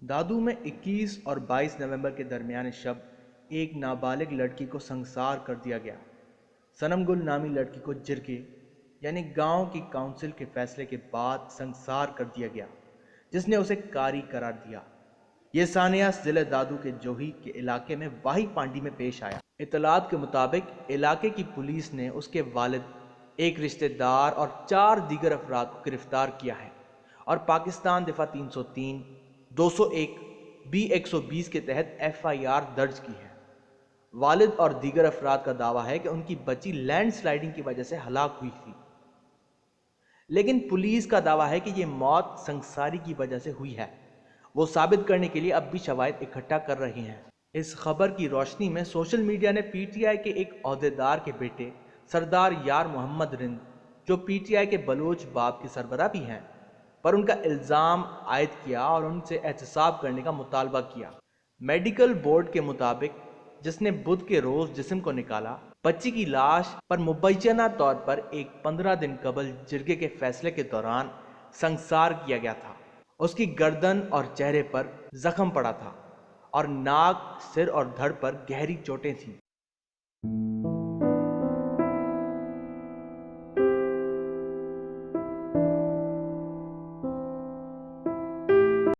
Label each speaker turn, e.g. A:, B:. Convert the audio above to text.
A: دادو میں 21 اور 22 نومبر کے درمیان شب ایک نابالغ لڑکی کو سنسار کر دیا گیا۔ سنم گل نامی لڑکی کو جرگے یعنی گاؤں کی کونسل کے فیصلے کے بعد سنسار کر دیا گیا، جس نے اسے کاری قرار دیا۔ یہ سانحہ ضلع دادو کے جوہی کے علاقے میں واہی پانڈی میں پیش آیا۔ اطلاعات کے مطابق علاقے کی پولیس نے اس کے والد، ایک رشتہ دار اور 4 دیگر افراد کو گرفتار کیا ہے اور پاکستان دفاع 303، 201، بی 120 کے تحت FIR درج کی ہے۔ والد اور دیگر افراد کا دعویٰ ہے کہ ان کی بچی لینڈ سلائیڈنگ کی وجہ سے ہلاک ہوئی تھی، لیکن پولیس کا دعویٰ ہے کہ یہ موت سنساری کی وجہ سے ہوئی ہے۔ وہ ثابت کرنے کے لیے اب بھی شواہد اکٹھا کر رہے ہیں۔ اس خبر کی روشنی میں سوشل میڈیا نے PTI کے ایک عہدیدار کے بیٹے سردار یار محمد رند، جو PTI کے بلوچ باب کے سربراہ بھی ہیں، پر ان کا الزام عائد کیا اور ان سے احتساب کرنے کا مطالبہ کیا۔ میڈیکل بورڈ کے مطابق جس نے بدھ کے روز جسم کو نکالا، بچی کی لاش پر مبینہ طور پر ایک 15 دن قبل جرگے کے فیصلے کے دوران سنسار کیا گیا تھا۔ اس کی گردن اور چہرے پر زخم پڑا تھا اور ناک، سر اور دھڑ پر گہری چوٹیں تھیں۔